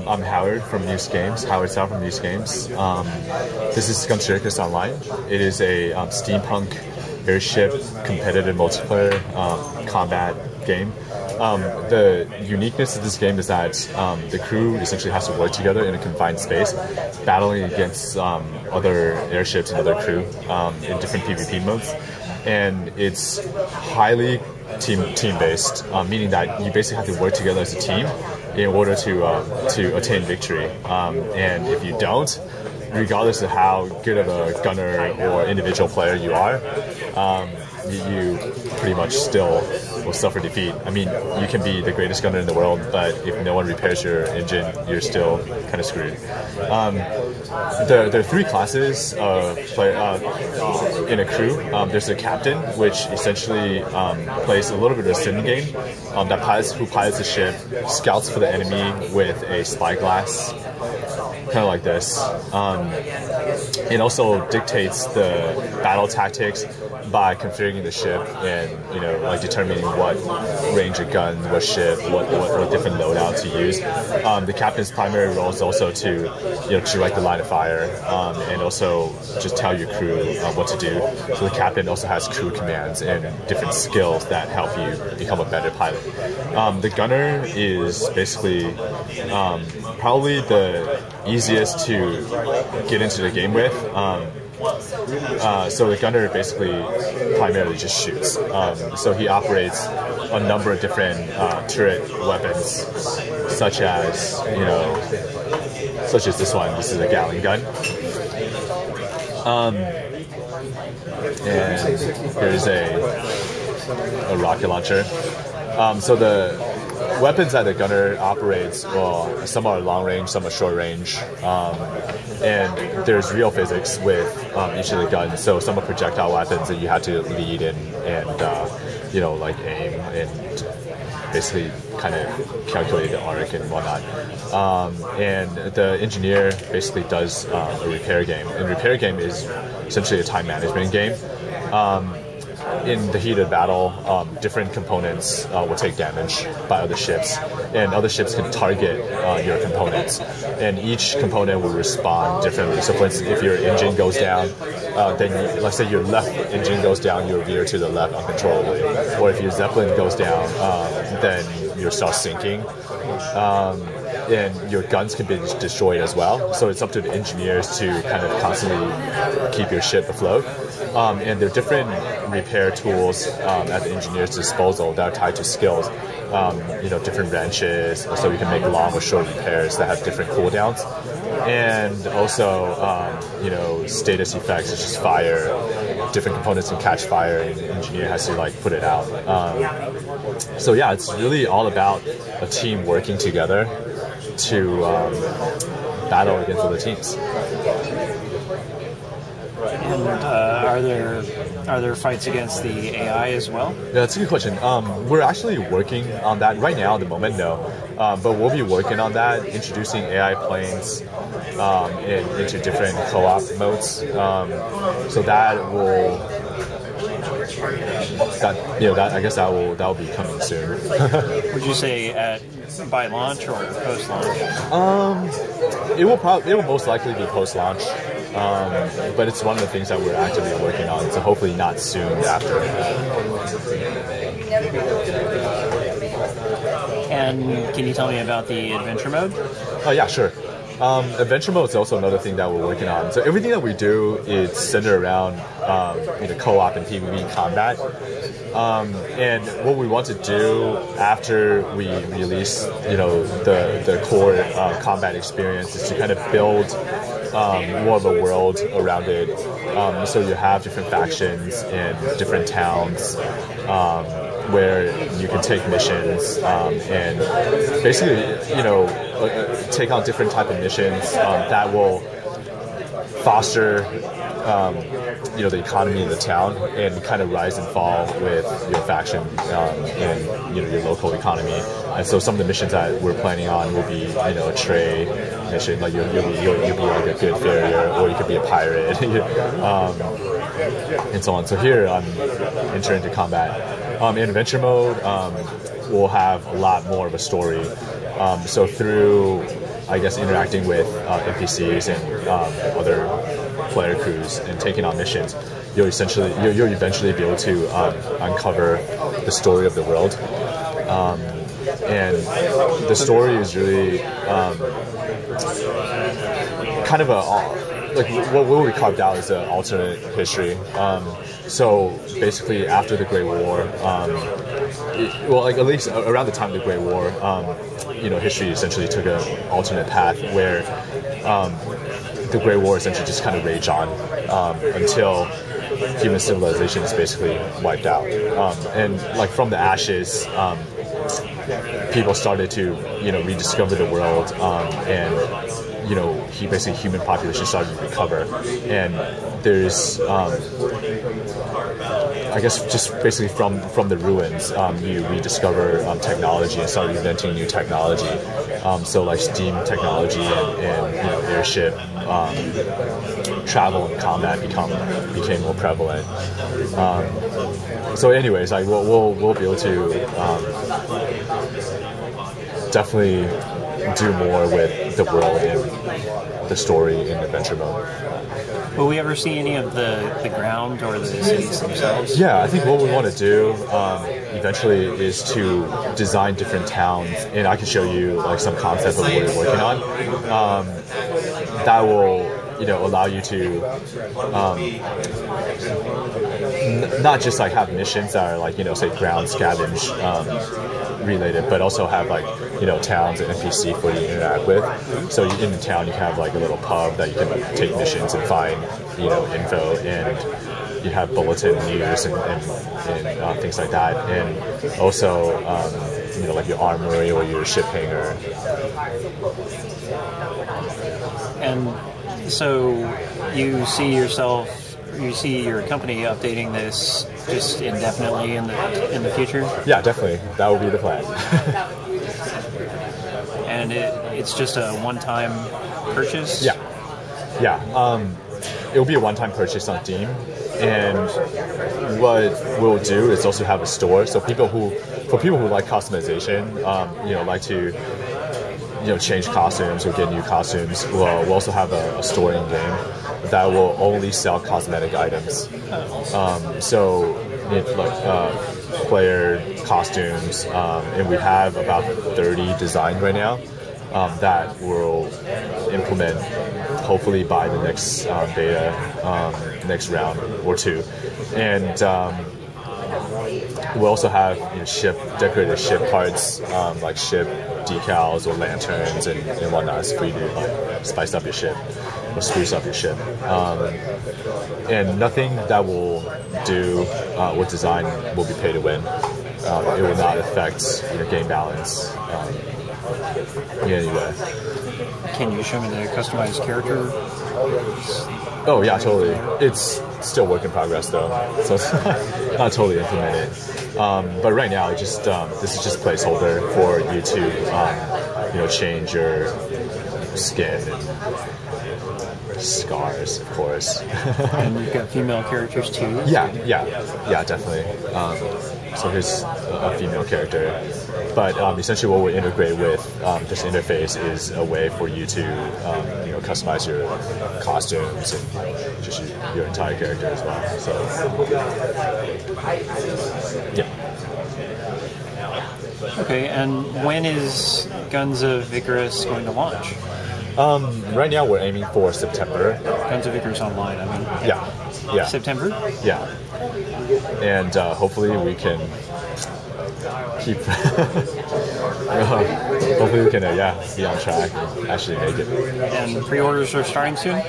I'm Howard from News Games, Howard South from News Games. This is Guns of Icarus Online. It is a steampunk airship competitive multiplayer combat game. The uniqueness of this game is that the crew essentially has to work together in a confined space, battling against other airships and other crew in different PvP modes. And it's highly team-based, meaning that you basically have to work together as a team in order to attain victory. And if you don't, regardless of how good of a gunner or individual player you are, you pretty much still will suffer defeat. I mean, you can be the greatest gunner in the world, but if no one repairs your engine, you're still kind of screwed. There are three classes of player in a crew. There's a captain, which essentially plays a little bit of a sim game. Who pilots the ship, scouts for the enemy with a spyglass, kind of like this. It also dictates the battle tactics by configuring the ship and like determining what range of gun, what ship, what different loadout to use. The captain's primary role is also to direct the line of fire and also just tell your crew what to do. So the captain also has crew commands and different skills that help you become a better pilot. The gunner is basically probably the easiest to get into the game with. So the gunner basically primarily just shoots. So he operates a number of different turret weapons, such as this one. This is a Gatling gun. And here's a rocket launcher. So the weapons that the gunner operates, well, some are long range, some are short range, and there's real physics with each of the guns. So some are projectile weapons that you have to lead and like aim and basically kind of calculate the arc and whatnot. And the engineer basically does a repair game. And repair game is essentially a time management game. In the heat of battle, different components will take damage by other ships, and other ships can target your components, and each component will respond differently. So for instance, if your engine goes down, then let's say your left engine goes down, you'll veer to the left uncontrollably. Or if your Zeppelin goes down, then you'll start sinking. And your guns can be destroyed as well. So it's up to the engineers to kind of constantly keep your ship afloat. And there are different repair tools at the engineer's disposal that are tied to skills. Different wrenches, so you can make long or short repairs that have different cooldowns. And also, status effects such as fire. Different components can catch fire, and the engineer has to put it out. So yeah, it's really all about a team working together to battle against other teams. And are there fights against the AI as well? Yeah, that's a good question. We're actually working on that right now. At the moment, no, but we'll be working on that, introducing AI planes into different co-op modes. So that will. I guess that will be coming soon. Would you say by launch or post launch? It will most likely be post launch, but it's one of the things that we're actively working on. So hopefully not soon after. And can you tell me about the adventure mode? Oh yeah, sure. Adventure mode is also another thing that we're working on. So everything that we do is centered around co-op and PvP combat. And what we want to do after we release the core combat experience is to kind of build more of a world around it. So you have different factions in different towns where you can take missions and basically take on different type of missions that will foster the economy in the town and kind of rise and fall with your faction and your local economy. And so some of the missions that we're planning on will be a trade mission, like you'll be like a good farrier, or you could be a pirate, and so on. So here I'm entering into combat. In adventure mode, we'll have a lot more of a story. So through I guess, interacting with NPCs and other player crews and taking on missions, you'll eventually be able to uncover the story of the world. And the story is really kind of like what we carved out is an alternate history. So basically, after the Great War, at least around the time of the Great War, history essentially took an alternate path where the Great War essentially just kind of raged on until human civilization is basically wiped out. And like from the ashes, people started to rediscover the world, and human population started to recover. And there's I guess just basically from the ruins, you rediscover technology and start inventing new technology. So like steam technology and airship travel and combat became more prevalent. So anyways, like we'll be able to definitely do more with the world and the story in adventure mode. Will we ever see any of the ground or the cities themselves? Yeah, I think what we want to do eventually is to design different towns, and I can show you like some concept of what we're working on. That will allow you to not just like have missions that are like say ground scavenge related, but also have like towns and NPC for you to interact with. So in the town you can have like a little pub that you can take missions and find info, and you have bulletin news and things like that, and also like your armory or your ship hangar. And so you see your company updating this just indefinitely in the future? Yeah, definitely. That will be the plan. And it's just a one-time purchase? Yeah. It will be a one-time purchase on Steam, and what we'll do is also have a store. So for people who like customization, like to change costumes or get new costumes, we'll also have a store in game that will only sell cosmetic items. So player costumes, and we have about 30 designed right now that we'll implement hopefully by the next beta, next round or two. And we'll also have decorated ship parts, like ship decals or lanterns and whatnot, for you to spice up your ship or spruce up your ship. And nothing that we'll do or design will be pay to win. It will not affect game balance in any way. Can you show me the customized character? Oh yeah, totally. It's still work in progress though, so it's not totally implemented. But right now, this is just placeholder for you to change your skin and scars, of course. And you've got female characters too? Yeah, definitely. So here's a female character. But essentially what we integrate with this interface is a way for you to customize your costumes and just your entire character as well. So, yeah. Okay, and when is Guns of Icarus going to launch? Right now we're aiming for September. Guns of Icarus Online, I mean. Yeah. September? Yeah. And hopefully we can keep... hopefully we can be on track and actually make it. And pre-orders are starting soon?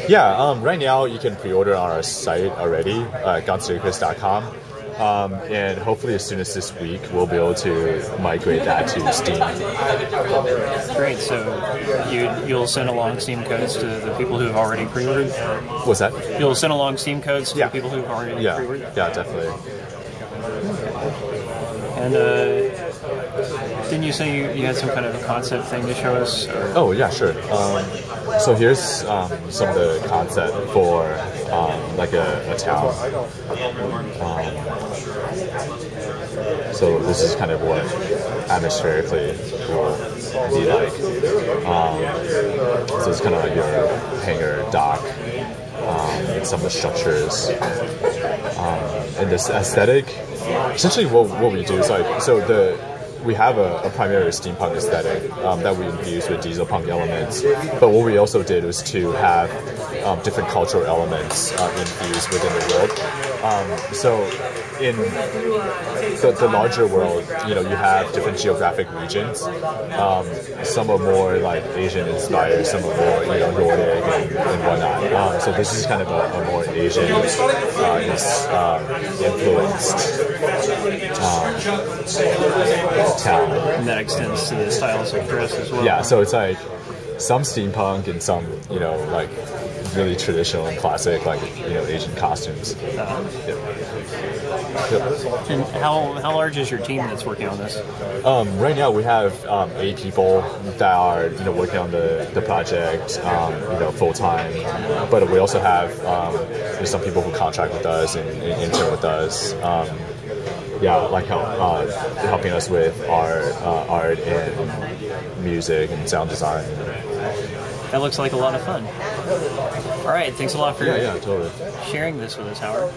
Yeah, right now you can pre-order on our site already, gunsofIcarus.com. And hopefully as soon as this week we'll be able to migrate that to Steam. Great, so you'll send along Steam codes to the people who have already pre-ordered? What's that? You'll send along Steam codes to the people who have already pre-ordered? Yeah, definitely. And Didn't you say you had some kind of a concept thing to show us? Or? Oh yeah, sure. So here's some of the concept for like a town. So this is kind of what atmospherically will be like. So it's kind of like your hangar dock, and some of the structures, and this aesthetic. Essentially, what we do is we have a primary steampunk aesthetic that we infuse with diesel punk elements, but what we also did was to have different cultural elements infused within the world. So in the larger world, you have different geographic regions. Some are more like Asian inspired, some are more Nordic and whatnot. So this is kind of a more Asian influenced town. And that extends to the styles of dress as well. Yeah, so it's like some steampunk and some like really traditional and classic Asian costumes. Yep. And how large is your team that's working on this? Right now we have 8 people that are working on the project full time, but we also have some people who contract with us and intern with us. Like helping us with art and music and sound design. That looks like a lot of fun. All right, thanks a lot for totally sharing this with us, Howard.